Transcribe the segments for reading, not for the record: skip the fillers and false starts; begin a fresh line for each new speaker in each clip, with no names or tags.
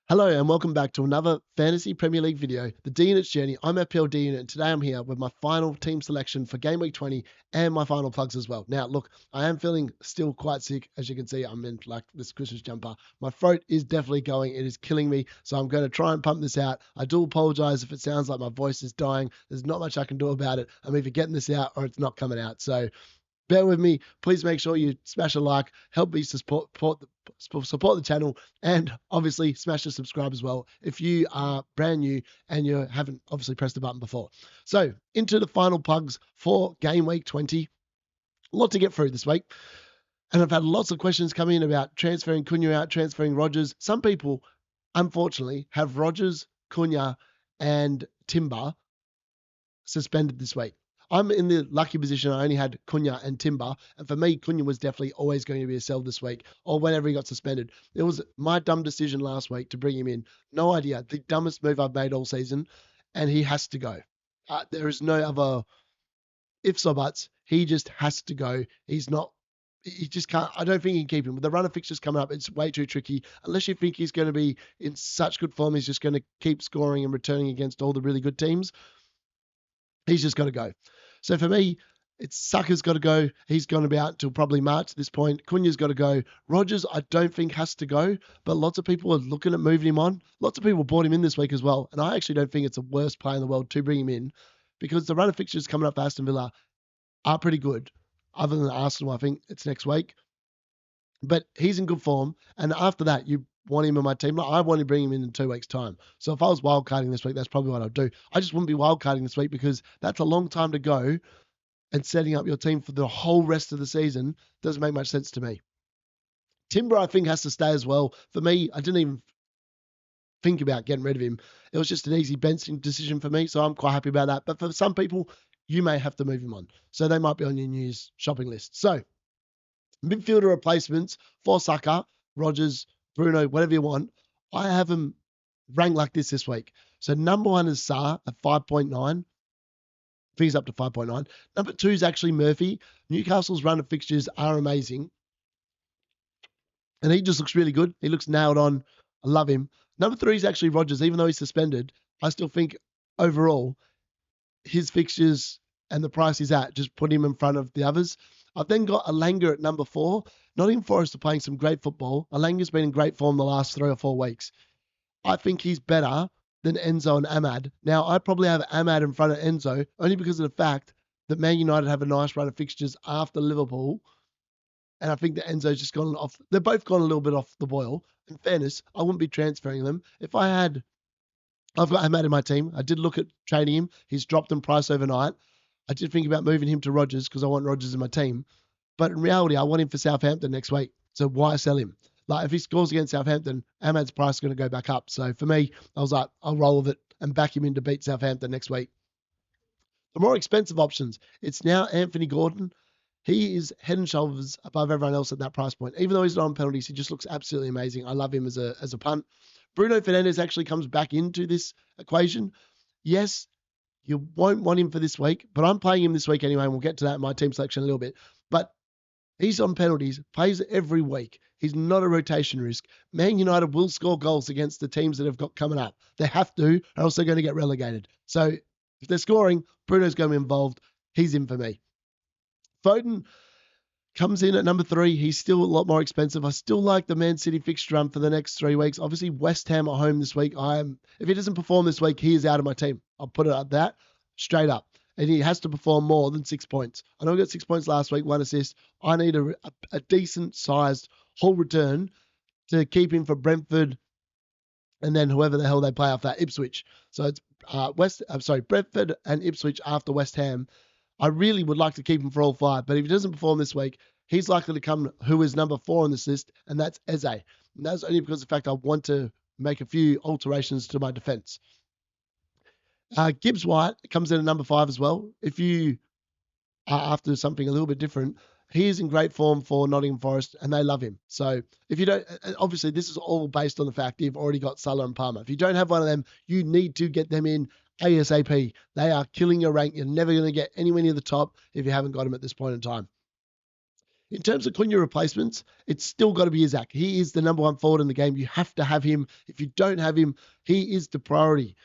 Hello and welcome back to another Fantasy Premier League video, the D Unit's Journey. I'm Fpl Gw20 and today I'm here with my final team selection for Game Week 20 and my final plugs as well. Now, look, I am feeling still quite sick. As you can see, I'm in like this Christmas jumper. My throat is definitely going. It is killing me. So I'm going to try and pump this out. I do apologize if it sounds like my voice is dying. There's not much I can do about it. I'm either getting this out or it's not coming out. So bear with me. Please make sure you smash a like, help me support the channel, and obviously smash the subscribe as well if you are brand new and you haven't obviously pressed the button before. So into the final plugs for Game Week 20. A lot to get through this week. And I've had lots of questions come in about transferring Cunha out, transferring Rodgers. Some people, unfortunately, have Rodgers, Cunha, and Timber suspended this week. I'm in the lucky position I only had Cunha and Timber, and for me, Cunha was definitely always going to be a sell this week, or whenever he got suspended. It was my dumb decision last week to bring him in. No idea. The dumbest move I've made all season, and he has to go. There is no other ifs or buts. He just has to go. He just can't. I don't think he can keep him. With the run of fixtures coming up, it's way too tricky. Unless you think he's going to be in such good form, he's just going to keep scoring and returning against all the really good teams. He's just got to go. So for me, it's Sucker's got to go. He's going to be out until probably March at this point. Cunha's got to go. Rodgers, I don't think has to go, but lots of people are looking at moving him on. Lots of people bought him in this week as well, and I actually don't think it's the worst player in the world to bring him in because the run of fixtures coming up for Aston Villa are pretty good. Other than Arsenal, I think it's next week. But he's in good form, and after that, you want him in my team. I want to bring him in 2 weeks' time. So if I was wildcarding this week, that's probably what I'd do. I just wouldn't be wildcarding this week because that's a long time to go, and setting up your team for the whole rest of the season doesn't make much sense to me. Timber, I think, has to stay as well. For me, I didn't even think about getting rid of him. It was just an easy benching decision for me, so I'm quite happy about that. But for some people, you may have to move him on. So they might be on your New Year's shopping list. So midfielder replacements for Saka, Rodgers, Bruno, whatever you want. I have them ranked like this week. So number 1 is Sa at 5.9. He's up to 5.9. Number 2 is actually Murphy. Newcastle's run of fixtures are amazing. And he just looks really good. He looks nailed on. I love him. Number 3 is actually Rodgers. Even though he's suspended, I still think overall his fixtures and the price he's at just put him in front of the others. I've then got Alanga at number 4. Nottingham Forest are playing some great football. Alanga's been in great form the last 3 or 4 weeks. I think he's better than Enzo and Amad. Now, I'd probably have Amad in front of Enzo only because of the fact that Man United have a nice run of fixtures after Liverpool. And I think that Enzo's just gone off. They've both gone a little bit off the boil. In fairness, I wouldn't be transferring them. I've got Amad in my team. I did look at trading him. He's dropped in price overnight. I did think about moving him to Rodgers because I want Rodgers in my team. But in reality, I want him for Southampton next week. So why sell him? Like, if he scores against Southampton, Amad's price is going to go back up. So for me, I was like, I'll roll with it and back him in to beat Southampton next week. The more expensive options, it's now Anthony Gordon. He is head and shoulders above everyone else at that price point. Even though he's not on penalties, he just looks absolutely amazing. I love him as a punt. Bruno Fernandes actually comes back into this equation. Yes, you won't want him for this week, but I'm playing him this week anyway, and we'll get to that in my team selection a little bit. But he's on penalties, plays every week. He's not a rotation risk. Man United will score goals against the teams that have got coming up. They have to, or else they're going to get relegated. So if they're scoring, Bruno's going to be involved. He's in for me. Foden comes in at number 3. He's still a lot more expensive. I still like the Man City fixture run for the next 3 weeks. Obviously, West Ham at home this week. If he doesn't perform this week, he is out of my team. I'll put it at that straight up. And he has to perform more than 6 points. I know he got 6 points last week, 1 assist. I need a decent-sized whole return to keep him for Brentford and then whoever the hell they play after that, Ipswich. So it's Brentford and Ipswich after West Ham. I really would like to keep him for all 5, but if he doesn't perform this week, he's likely to come who is number 4 on this list, and that's Eze. And that's only because of the fact I want to make a few alterations to my defense. Gibbs White comes in at number 5 as well. If you are after something a little bit different, he is in great form for Nottingham Forest, and they love him. So if you don't, obviously this is all based on the fact you've already got Salah and Palmer. If you don't have one of them, you need to get them in ASAP. They are killing your rank. You're never going to get anywhere near the top if you haven't got them at this point in time. In terms of Cunha replacements, it's still got to be Isaac. He is the number one forward in the game. You have to have him. If you don't have him, he is the priority.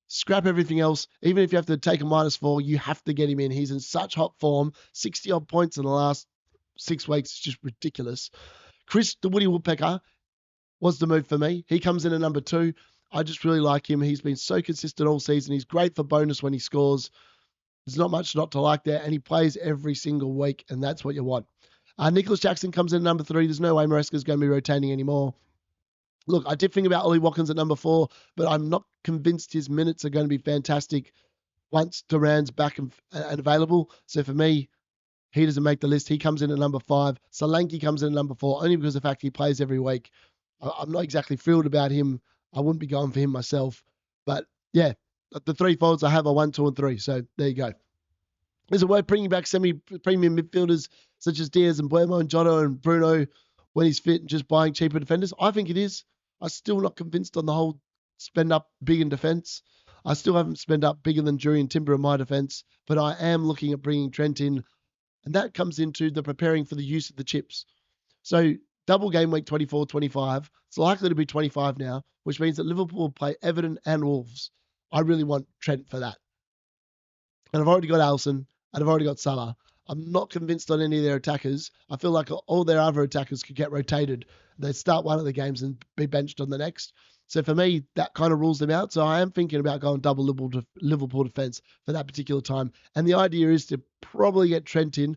Scrap everything else. Even if you have to take a -4, you have to get him in. He's in such hot form. 60 odd points in the last 6 weeks. It's just ridiculous. Chris, the Woody Woodpecker, was the move for me. He comes in at number 2. I just really like him. He's been so consistent all season. He's great for bonus when he scores. There's not much not to like there, and he plays every single week, and that's what you want. Nicholas Jackson comes in at number 3. There's no way Maresca's going to be rotating anymore. Look, I did think about Ollie Watkins at number 4, but I'm not convinced his minutes are going to be fantastic once Duran's back and available. So for me, he doesn't make the list. He comes in at number 5. Solanke comes in at number 4, only because of the fact he plays every week. I'm not exactly thrilled about him. I wouldn't be going for him myself. But yeah, the 3 forwards I have are 1, 2, and 3. So there you go. Is it worth bringing back semi-premium midfielders such as Diaz and Buemo and Jota and Bruno when he's fit and just buying cheaper defenders? I think it is. I'm still not convinced on the whole spend up big in defence. I still haven't spent up bigger than Jury and Timber in my defence, but I am looking at bringing Trent in, and that comes into the preparing for the use of the chips. So double game week 24-25. It's likely to be 25 now, which means that Liverpool will play Everton and Wolves. I really want Trent for that. And I've already got Alisson, and I've already got Salah. I'm not convinced on any of their attackers. I feel like all their other attackers could get rotated. They start one of the games and be benched on the next. So for me, that kind of rules them out. So I am thinking about going double Liverpool defence for that particular time. And the idea is to probably get Trent in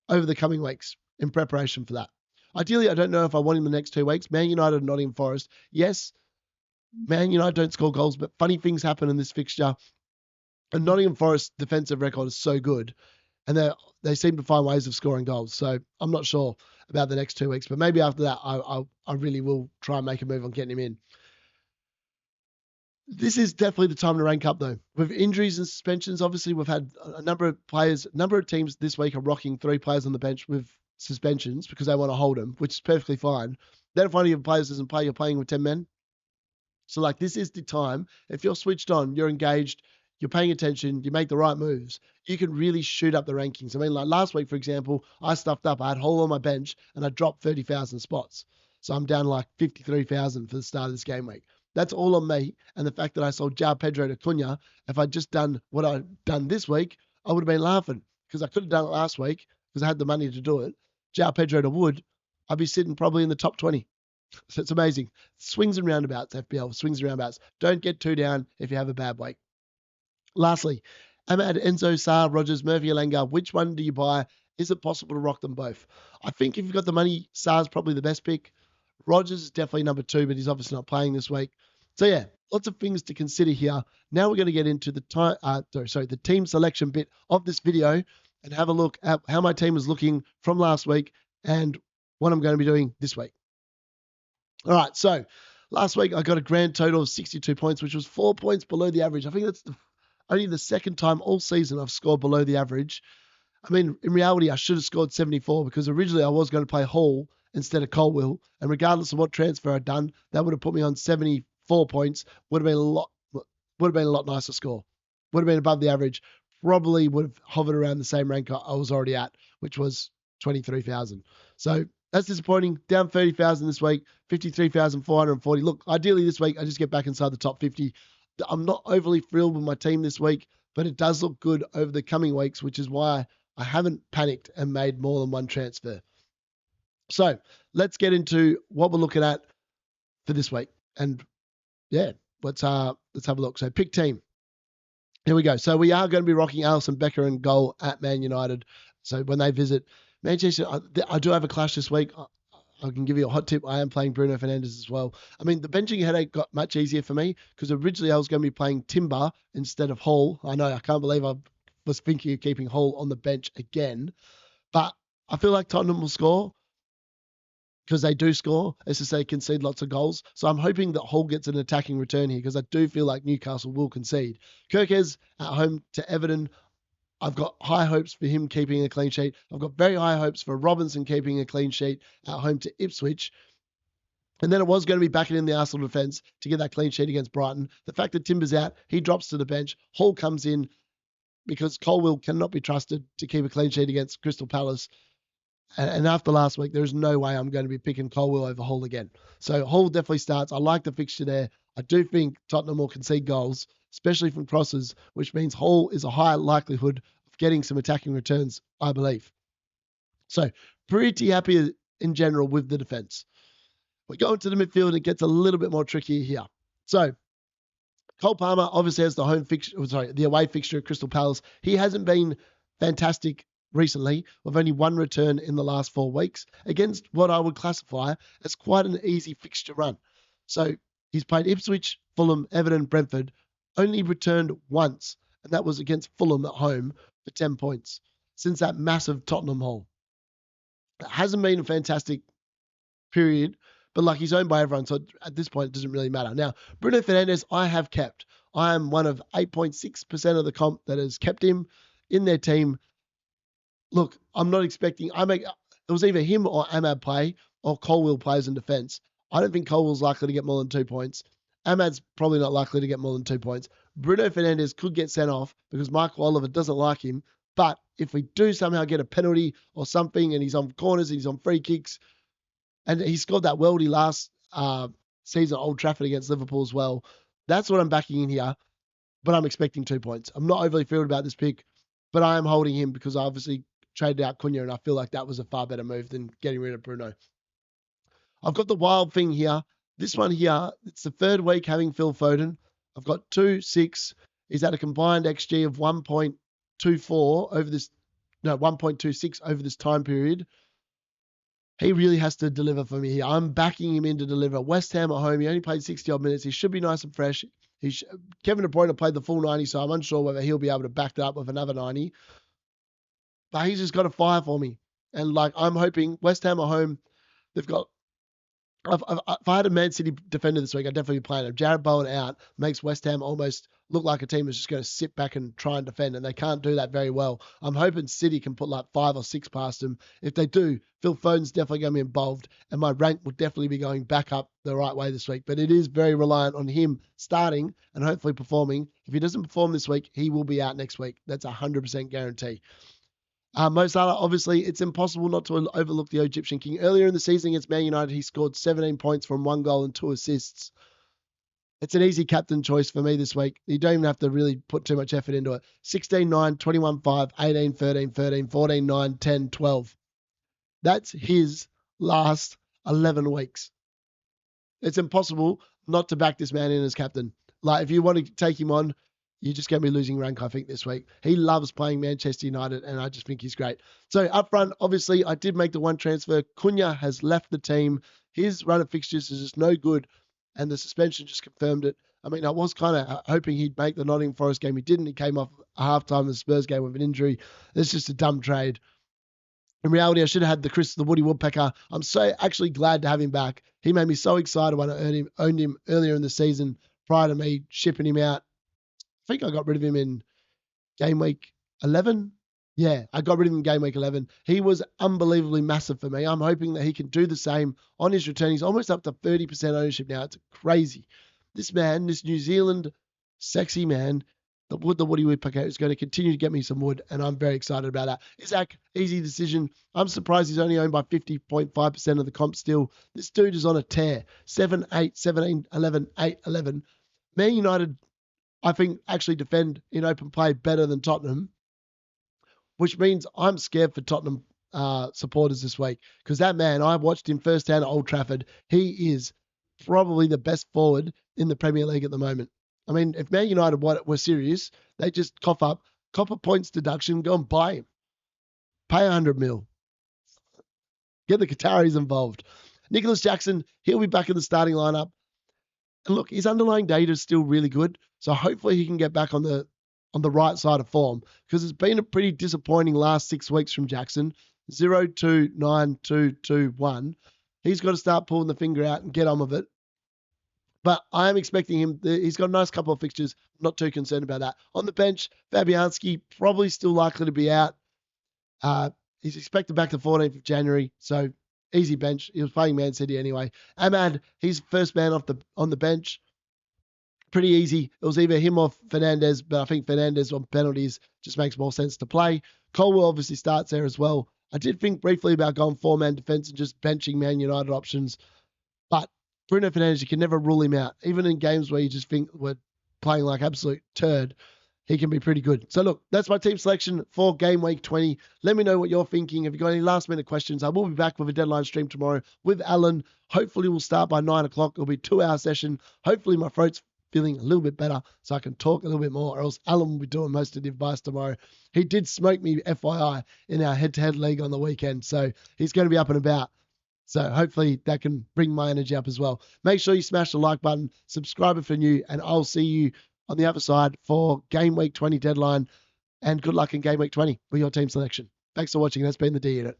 over the coming weeks in preparation for that. Ideally, I don't know if I want him the next 2 weeks. Man United and Nottingham Forest. Yes, Man United don't score goals, but funny things happen in this fixture. And Nottingham Forest's defensive record is so good. And they seem to find ways of scoring goals. So I'm not sure about the next 2 weeks. But maybe after that, I really will try and make a move on getting him in. This is definitely the time to rank up, though. With injuries and suspensions, obviously, we've had a number of teams this week are rocking 3 players on the bench with suspensions because they want to hold them, which is perfectly fine. Then if one of your players doesn't play, you're playing with 10 men. So, this is the time. If you're switched on, you're engaged, you're paying attention, you make the right moves, you can really shoot up the rankings. I mean, last week, for example, I stuffed up. I had Hole on my bench, and I dropped 30,000 spots. So I'm down 53,000 for the start of this game week. That's all on me. And the fact that I sold João Pedro to Cunha, if I'd just done what I'd done this week, I would have been laughing because I could have done it last week because I had the money to do it. João Pedro to Wood, I'd be sitting probably in the top 20. So it's amazing. Swings and roundabouts, FPL, swings and roundabouts. Don't get too down if you have a bad week. Lastly, Amad, Enzo, Sarr, Rogers, Murphy, Alenga, which one do you buy? Is it possible to rock them both? I think if you've got the money, Sarr's probably the best pick. Rogers is definitely number 2, but he's obviously not playing this week. So yeah, lots of things to consider here. Now we're going to get into the team selection bit of this video and have a look at how my team is looking from last week and what I'm going to be doing this week. All right, so last week I got a grand total of 62 points, which was 4 points below the average. I think that's only the second time all season I've scored below the average. I mean, in reality, I should have scored 74 because originally I was going to play Hall instead of Colwill. And regardless of what transfer I'd done, that would have put me on 74 points. Would have been a lot nicer score. Would have been above the average. Probably would have hovered around the same rank I was already at, which was 23,000. So that's disappointing. Down 30,000 this week, 53,440. Look, ideally this week, I just get back inside the top 50. I'm not overly thrilled with my team this week, but it does look good over the coming weeks, which is why I haven't panicked and made more than one transfer. So let's get into what we're looking at for this week. And yeah, let's have a look. So pick team. Here we go. So we are going to be rocking Alisson Becker in goal at Man United. So when they visit Manchester, I do have a clash this week. I can give you a hot tip. I am playing Bruno Fernandes as well. I mean, the benching headache got much easier for me because originally I was going to be playing Timber instead of Hall. I know, I can't believe I was thinking of keeping Hall on the bench again. But I feel like Tottenham will score because they do score. It's just they concede lots of goals. So I'm hoping that Hall gets an attacking return here because I do feel like Newcastle will concede. Kirkes at home to Everton. I've got high hopes for him keeping a clean sheet. I've got very high hopes for Robinson keeping a clean sheet at home to Ipswich. And then it was going to be backing in the Arsenal defence to get that clean sheet against Brighton. The fact that Timber's out, he drops to the bench. Hall comes in because Colwill cannot be trusted to keep a clean sheet against Crystal Palace. And after last week, there's no way I'm going to be picking Colwill over Hall again. So Hall definitely starts. I like the fixture there. I do think Tottenham will concede goals, especially from crosses, which means Hall is a higher likelihood of getting some attacking returns, I believe. So pretty happy in general with the defence. We go into the midfield and it gets a little bit more tricky here. So Cole Palmer obviously has the away fixture at Crystal Palace. He hasn't been fantastic recently, with only one return in the last 4 weeks against what I would classify as quite an easy fixture run. So he's played Ipswich, Fulham, Everton, Brentford, only returned once, and that was against Fulham at home for 10 points since that massive Tottenham haul. It hasn't been a fantastic period, but like he's owned by everyone, so at this point it doesn't really matter. Now, Bruno Fernandes, I have kept. I am one of 8.6% of the comp that has kept him in their team. Look, I'm not expecting. It was either him or Amad play or Colwill plays in defence. I don't think Colwill's likely to get more than 2 points. Amad's probably not likely to get more than 2 points. Bruno Fernandes could get sent off because Michael Oliver doesn't like him. But if we do somehow get a penalty or something and he's on corners and he's on free kicks, and he scored that worldie last season at Old Trafford against Liverpool as well, that's what I'm backing in here. But I'm expecting 2 points. I'm not overly thrilled about this pick, but I am holding him because I obviously traded out Cunha, and I feel like that was a far better move than getting rid of Bruno. I've got the wild thing here. This one here, it's the third week having Phil Foden. I've got 2-6. He's at a combined XG of 1.24 over this, 1.26 over this time period. He really has to deliver for me here. I'm backing him in to deliver. West Ham at home. He only played 60-odd minutes. He should be nice and fresh. Kevin De Bruyne played the full 90, so I'm unsure whether he'll be able to back that up with another 90. But he's just got a fire for me. And I'm hoping West Ham at home, they've got. If I had a Man City defender this week, I'd definitely be playing him. Jared Bowen out makes West Ham almost look like a team that's just going to sit back and try and defend, and they can't do that very well. I'm hoping City can put 5 or 6 past them. If they do, Phil Foden's definitely going to be involved, and my rank will definitely be going back up the right way this week. But it is very reliant on him starting and hopefully performing. If he doesn't perform this week, he will be out next week. That's 100% guarantee. Mo Salah, obviously, it's impossible not to overlook the Egyptian king. Earlier in the season against Man United, he scored 17 points from 1 goal and 2 assists. It's an easy captain choice for me this week. You don't even have to really put too much effort into it. 16-9, 21-5, 18-13, 13, 14-9, 10, 12. That's his last 11 weeks. It's impossible not to back this man in as captain. If you want to take him on, you're just going to be losing rank, I think, this week. He loves playing Manchester United, and I just think he's great. So up front, obviously, I did make the one transfer. Cunha has left the team. His run of fixtures is just no good, and the suspension just confirmed it. I mean, I was kind of hoping he'd make the Nottingham Forest game. He didn't. He came off a halftime of the Spurs game with an injury. It's just a dumb trade. In reality, I should have had the Woody Woodpecker. I'm so actually glad to have him back. He made me so excited when I owned him earlier in the season prior to me shipping him out. I think I got rid of him in game week 11. Yeah, I got rid of him in game week 11. He was unbelievably massive for me. I'm hoping that he can do the same on his return. He's almost up to 30% ownership now. It's crazy. This man, this New Zealand sexy man, the Woody Woodpecker, is going to continue to get me some wood, and I'm very excited about that. Isaac, easy decision. I'm surprised he's only owned by 50.5% of the comp still. This dude is on a tear. 7, 8, 17, 11, 8, 11. Man United, I think, actually defend in open play better than Tottenham, which means I'm scared for Tottenham supporters this week because that man, I watched him firsthand at Old Trafford. He is probably the best forward in the Premier League at the moment. I mean, if Man United were serious, they just cough up a points deduction, go and buy him. Pay 100 mil. Get the Qataris involved. Nicholas Jackson, he'll be back in the starting lineup. And look, his underlying data is still really good. So hopefully he can get back on the right side of form because it's been a pretty disappointing last 6 weeks from Jackson. 0, 2, 9, 2, 2, 1. He's got to start pulling the finger out and get on with it. But I am expecting him. He's got a nice couple of fixtures. I'm not too concerned about that. On the bench, Fabianski probably still likely to be out. He's expected back the 14th of January. So easy bench. He was playing Man City anyway. Amad, he's first man on the bench. Pretty easy. It was either him or Fernandes, but I think Fernandes on penalties just makes more sense to play. Colwell obviously starts there as well. I did think briefly about going four-man defence and just benching Man United options, but Bruno Fernandes, you can never rule him out. Even in games where you just think we're playing like absolute turd, he can be pretty good. So look, that's my team selection for game week 20. Let me know what you're thinking. If you've got any last minute questions, I will be back with a deadline stream tomorrow with Alan. Hopefully we'll start by 9 o'clock. It'll be a 2-hour session. Hopefully my throat's feeling a little bit better so I can talk a little bit more, or else Alan will be doing most of the advice tomorrow. He did smoke me, FYI, in our head-to-head league on the weekend, so he's going to be up and about. So hopefully that can bring my energy up as well. Make sure you smash the like button, subscribe if you're new, and I'll see you on the other side for game week 20 deadline. And good luck in game week 20 with your team selection. Thanks for watching. That's been the D Unit.